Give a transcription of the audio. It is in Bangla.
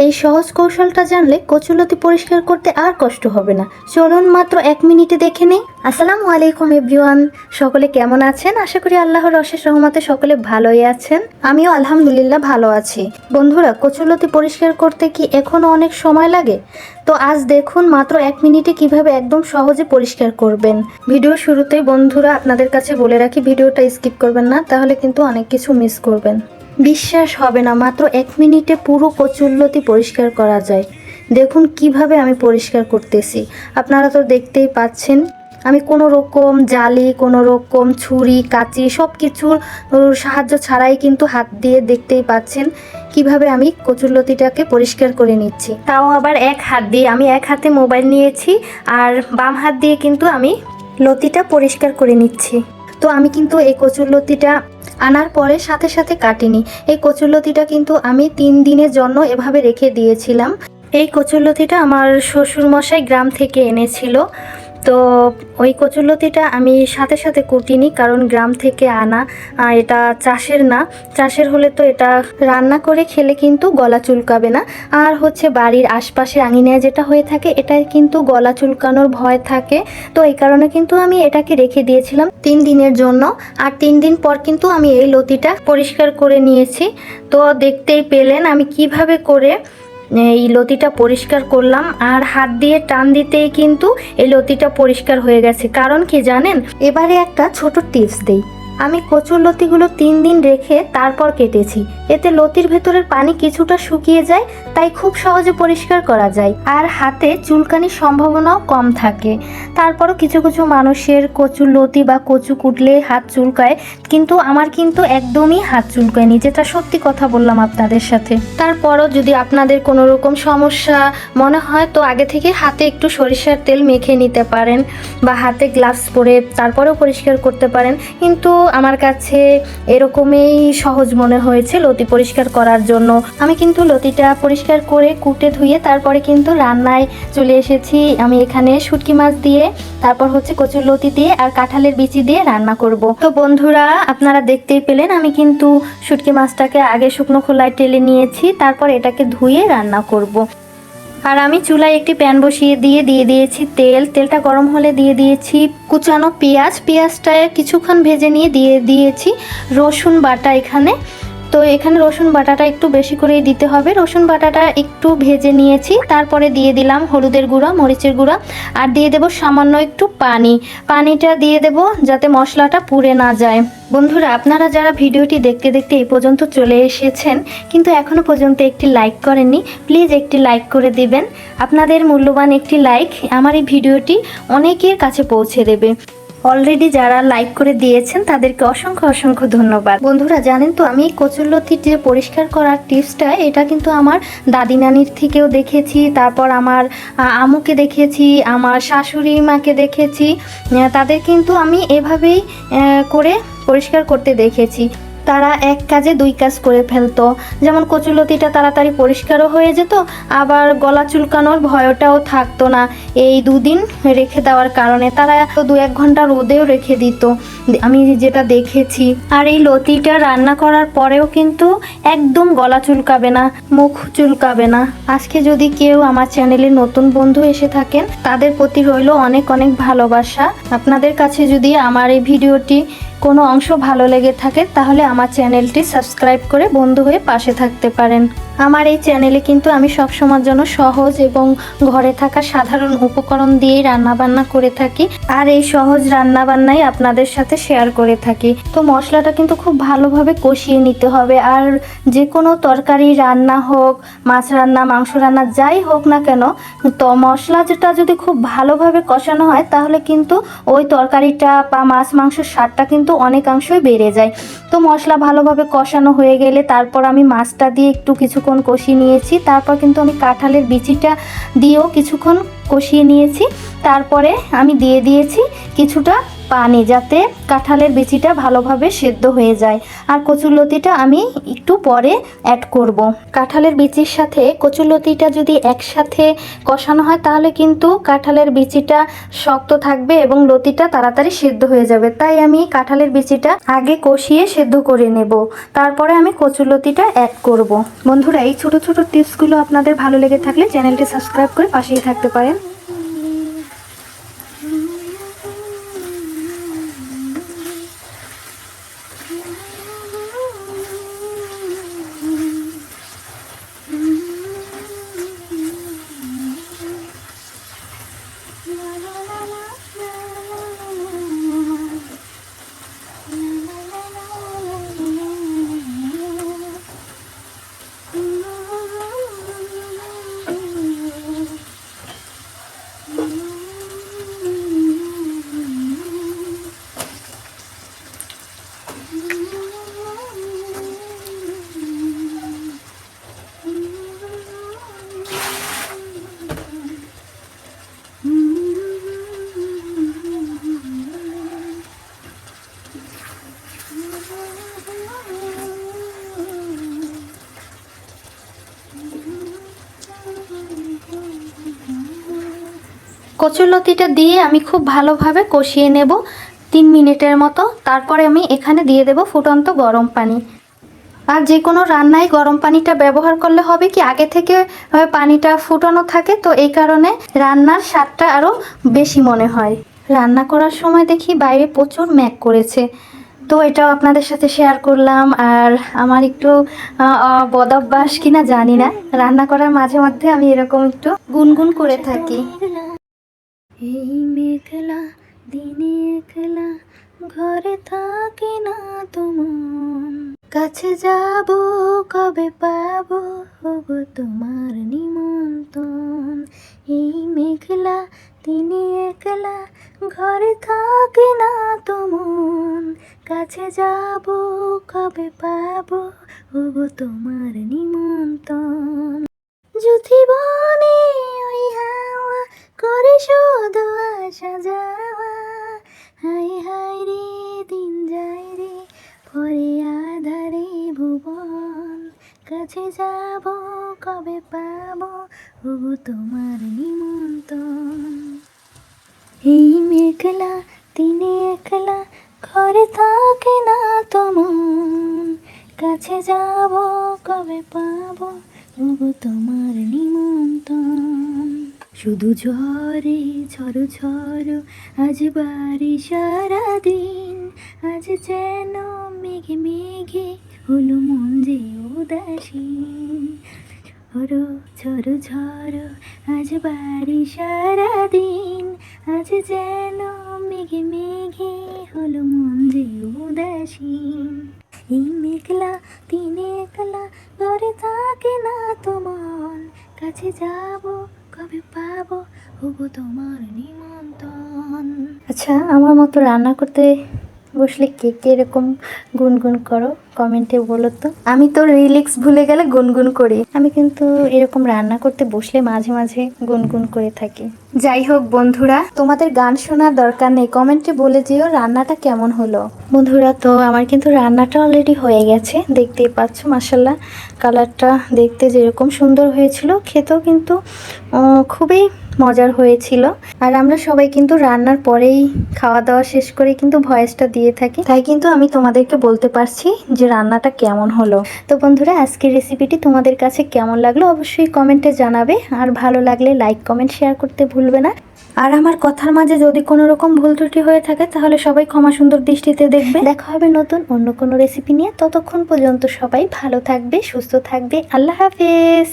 এই সহজ কৌশলটা জানলে কচুলতি পরিষ্কার করতে আর কষ্ট হবে না। চলুন মাত্র 1 মিনিটে দেখে নেই। আসসালামু আলাইকুম এভরিওয়ান, সকলে কেমন আছেন? আশা করি আল্লাহর অশেষ রহমতে সকলে ভালোই আছেন। আমিও আলহামদুলিল্লাহ ভালো আছি। বন্ধুরা, কচুলতি পরিষ্কার করতে কি এখনো অনেক সময় লাগে? তো আজ দেখুন মাত্র 1 মিনিটে কিভাবে একদম সহজে পরিষ্কার করবেন। ভিডিও শুরুতেই বন্ধুরা আপনাদের কাছে বলে রাখি, ভিডিওটা স্কিপ করবেন না, তাহলে কিন্তু অনেক কিছু মিস করবেন। বিশ্বাস হবে না, মাত্র 1 মিনিটে পুরো কচুল্লতি পরিষ্কার করা যায়। দেখুন কিভাবে আমি পরিষ্কার করতেছি, আপনারা তো দেখতেই পাচ্ছেন। আমি কোনো রকম জালি, কোনো রকম ছুরি কাঁচি সব কিছুর সাহায্য ছাড়াই কিন্তু হাত দিয়ে দেখতেই পাচ্ছেন কিভাবে আমি কচুল্লতিটাকে পরিষ্কার করে নিচ্ছি। তাও আবার এক হাত দিয়ে। আমি এক হাতে মোবাইল নিয়েছি আর বাম হাত দিয়ে কিন্তু আমি লতিটা পরিষ্কার করে নিচ্ছি। তো আমি কিন্তু এই কচুরলতিটা আনার পরে সাথে সাথে কাটিনি। এই কচুরলতিটা কিন্তু আমি 3 দিনের জন্য এভাবে রেখে দিয়েছিলাম। এই কচুরলতিটা আমার শ্বশুরমশাই গ্রাম থেকে এনেছিল। তো ওই কচুরলতিটা আমি সাথে সাথে কুটিনি, কারণ গ্রাম থেকে আনা, এটা চাষের না। চাষের হলে তো এটা রান্না করে খেলে কিন্তু গলা চুলকাবে না। আর হচ্ছে বাড়ির আশপাশে আঙিনায় যেটা হয়ে থাকে, এটাই কিন্তু গলা চুলকানোর ভয় থাকে। তো এই কারণে কিন্তু আমি এটাকে রেখে দিয়েছিলাম 3 দিনের জন্য। আর 3 দিন পর কিন্তু আমি এই লতিটা পরিষ্কার করে নিয়েছি। তো দেখতেই পেলেন আমি কিভাবে করে এই লতিটা পরিষ্কার করলাম। আর হাত দিয়ে টান দিতেই কিন্তু এই লতিটা পরিষ্কার হয়ে গেছে। কারণ কি জানেন? এবারে একটা ছোট টিপস দেই। আমি কচুর লতিগুলো 3 দিন রেখে তারপর কেটেছি। এতে লতির ভেতরের পানি কিছুটা শুকিয়ে যায়, তাই খুব সহজে পরিষ্কার করা যায়। আর হাতে চুলকানির সম্ভাবনাও কম থাকে। তারপরও কিছু কিছু মানুষের কচুর লতি বা কচু কুটলে হাত চুলকায়, কিন্তু আমার কিন্তু একদমই হাত চুলকায়নি, যেটা সত্যি কথা বললাম আপনাদের সাথে। তারপরও যদি আপনাদের কোনো রকম সমস্যা মনে হয়, তো আগে থেকে হাতে একটু সরিষার তেল মেখে নিতে পারেন বা হাতে গ্লাভস পরে তারপরেও পরিষ্কার করতে পারেন। কিন্তু আমার কাছে এরকমই সহজ মনে হয়েছে লতি পরিষ্কার করার জন্য। আমি কিন্তু লতিটা পরিষ্কার করে কুটে ধুয়ে তারপরে কিন্তু রান্নায় চলে এসেছি। আমি এখানে শুটকি মাছ দিয়ে, তারপর হচ্ছে কচুর লতি দিয়ে আর কাঁঠালের বিচি দিয়ে রান্না করব। তো বন্ধুরা, আপনারা দেখতেই পেলেন আমি কিন্তু শুটকি মাছটাকে আগে শুকনো খোলায় টেলে নিয়েছি, তারপর এটাকে ধুয়ে রান্না করব। আর আমি চুলায় একটি প্যান বসিয়ে দিয়ে দিয়েছি তেল। তেলটা গরম হলে দিয়ে দিয়েছি কুচানো পেঁয়াজটা কিছুক্ষণ ভেজে নিয়ে দিয়ে দিয়েছি রসুন বাটা। এখানে রসুন বাটাটা একটু বেশি করেই দিতে হবে। রসুন বাটাটা একটু ভেজে নিয়েছি, তারপরে দিয়ে দিলাম হলুদের গুঁড়া, মরিচের গুঁড়া, আর দিয়ে দেব সামান্য একটু পানিটা দিয়ে দেব যাতে মশলাটা পুড়ে না যায়। বন্ধুরা, আপনারা যারা ভিডিওটি দেখতে দেখতে এই পর্যন্ত চলে এসেছেন কিন্তু এখনো পর্যন্ত একটি লাইক করেননি, প্লিজ একটি লাইক করে দিবেন। আপনাদের মূল্যবান একটি লাইক আমার এই ভিডিওটি অনেকের কাছে পৌঁছে দেবে। অলরেডি যারা লাইক করে দিয়েছেন তাদেরকে অসংখ্য অসংখ্য ধন্যবাদ। বন্ধুরা, জানেন তো আমি কচুরলতি যে পরিষ্কার করার টিপসটা, এটা কিন্তু আমার দাদি নানির থেকেও দেখেছি, তারপর আমার আম্মুকে দেখেছি, আমার শাশুড়ি মাকে দেখেছি। তাদের কিন্তু আমি এভাবেই করে পরিষ্কার করতে দেখেছি। তারা এক কাজে 2 কাজ করে ফেলতো। যেমন কচুলতিটা তাড়াতাড়ি পরিষ্কারও হয়ে যেত, আবার গলা চুলকানোর ভয়টাও থাকতো না। এই 2 দিন রেখে দেওয়ার কারণে তারা 2-1 ঘন্টা রোদেও রেখে দিত, আমি যেটা দেখেছি। আর এই লতিটা রান্না করার পরেও কিন্তু একদম গলা চুলকাবে না, মুখ চুলকাবে না। আজকে যদি কেউ আমার চ্যানেলে নতুন বন্ধু এসে থাকেন, তাদের প্রতি রইল অনেক অনেক ভালোবাসা। আপনাদের কাছে যদি আমার এই ভিডিওটি কোনো অংশ ভালো লেগে থাকে, তাহলে আমার চ্যানেলটি সাবস্ক্রাইব করে বন্ধু হয়ে পাশে থাকতে পারেন। আমার এই চ্যানেলে কিন্তু আমি সবসময়ের জন্য সহজ এবং ঘরে থাকা সাধারণ উপকরণ দিয়েই রান্নাবান্না করে থাকি। আর এই সহজ রান্নাবান্নাই আপনাদের সাথে শেয়ার করে থাকি। তো মশলাটা কিন্তু খুব ভালোভাবে কষিয়ে নিতে হবে। আর যে কোনো তরকারি রান্না হোক, মাছ রান্না, মাংস রান্না, যাই হোক না কেন, তো মশলাটা যদি খুব ভালোভাবে কষানো হয়, তাহলে কিন্তু ওই তরকারিটা বা মাছ মাংসের স্বাদটা কিন্তু অনেকাংশই বেড়ে যায়। তো মশলা ভালোভাবে কষানো হয়ে গেলে তারপর আমি মাছটা দিয়ে একটু কিছুক্ষণ কষিয়ে নিয়েছি। তারপর কিন্তু আমি কাঁঠালের বিচিটা দিয়েও কিছুক্ষণ কষিয়ে নিয়েছি। তারপরে আমি দিয়ে দিয়েছি কিছুটা পানি, যাতে কাঁঠালের বিচিটা ভালোভাবে সেদ্ধ হয়ে যায়। আর কচুরলতিটা আমি একটু পরে অ্যাড করব। কাঁঠালের বিচির সাথে কচুরলতিটা যদি একসাথে কষানো হয় তাহলে কিন্তু কাঁঠালের বিচিটা শক্ত থাকবে এবং লতিটা তাড়াতাড়ি সেদ্ধ হয়ে যাবে। তাই আমি কাঁঠালের বিচিটা আগে কষিয়ে সেদ্ধ করে নেব, তারপরে আমি কচুরলতিটা অ্যাড করব। বন্ধুরা, এই ছোট ছোট টিপসগুলো আপনাদের ভালো লেগে থাকলে চ্যানেলটি সাবস্ক্রাইব করে পাশেই থাকতে পারেন। কচুরলতিটা দিয়ে আমি খুব ভালোভাবে কষিয়ে নেব 3 মিনিটের মতো। তারপরে আমি এখানে দিয়ে দেব ফুটন্ত গরম পানি। আর যে কোনো রান্নায় গরম পানিটা ব্যবহার করলে হবে কি, আগে থেকে পানিটা ফুটানো থাকে, তো এই কারণে রান্নার স্বাদটা আরও বেশি মনে হয়। রান্না করার সময় দেখি বাইরে প্রচুর মেঘ করেছে, তো এটাও আপনাদের সাথে শেয়ার করলাম। আর আমার একটু বদভ্যাস কিনা জানি না, রান্না করার মাঝে মধ্যে আমি এরকম একটু গুনগুন করে থাকি। এই মেঘলা দিনে একলা ঘরে থাকি না তোমার, কাছে যাব কবে পাবো ওগো তোমার নিমন্ত্রণ। এই মেঘলা দিনে একলা ঘরে থাকি না তোমার, কাছে যাব কবে পাবো ওগো তোমার নিমন্ত্রণ। যদি বনে ওই হাওয়া করে শুধু আসা যাওয়া, হাই হাই রে দিন যায় রে পরে আধারে ভুবন, কাছে যাব কবে পাবো ওগো তোমার নিমন্ত্রণ। এই মেঘলা দিনে একলা ঘরে থাকে না তোমার, কাছে যাব কবে পাবো ওগো তোমার নিমন্ত্রণ। শুধু ঝরে ঝড়ো ঝড়ো আজ বাড়ি সারাদিন, আজ যেন মেঘে মেঘে হলো মন যে উদাসীন। ঝড়ো ঝড়ো ঝড়ো আজ বাড়ি সারাদিন, আজ যেন মেঘে মেঘে হলো মন যে উদাসীন। এই মেঘলা দিনে একলা ঘরে থাকে না তোমার, কাছে যাব কবে পাবো ওগো তোমার নিমন্ত্রণ। আচ্ছা, আমার মতো রান্না করতে বসলে কে কে এরকম গুনগুন করো কমেন্টে বলো তো। আমি তো রিলিক্স ভুলে গেলে গুনগুন করি, আমি কিন্তু এরকম রান্না করতে বসলে মাঝে মাঝে গুনগুন করে থাকি। যাই হোক বন্ধুরা, তোমাদের গান শোনার দরকার নেই, কমেন্টে বলে যেও রান্নাটা কেমন হলো। বন্ধুরা, তো আমার কিন্তু রান্নাটা অলরেডি হয়ে গেছে, দেখতেই পাচ্ছ মাশাআল্লাহ কালারটা দেখতে যেরকম সুন্দর হয়েছিল, খেতেও কিন্তু খুবই মজার হয়েছিল। আর আমরা সবাই কিন্তু রান্নার পরেই খাওয়া দাওয়া শেষ করে কিন্তু ভয়েসটা দিয়ে থাকি, তাই কিন্তু আমি তোমাদেরকে বলতে পারছি যে রান্নাটা কেমন হলো। তো বন্ধুরা, আজকের রেসিপিটি তোমাদের কাছে কেমন লাগলো অবশ্যই কমেন্টে জানাবে, আর ভালো লাগলে লাইক কমেন্ট শেয়ার করতে ভুলবে না। আর আমার কথার মাঝে যদি কোনো রকম ভুল ত্রুটি হয়ে থাকে তাহলে সবাই ক্ষমা সুন্দর দৃষ্টিতে দেখবে। দেখা হবে নতুন অন্য কোনো রেসিপি নিয়ে, ততক্ষণ পর্যন্ত সবাই ভালো থাকবে, সুস্থ থাকবে। আল্লাহ হাফেজ।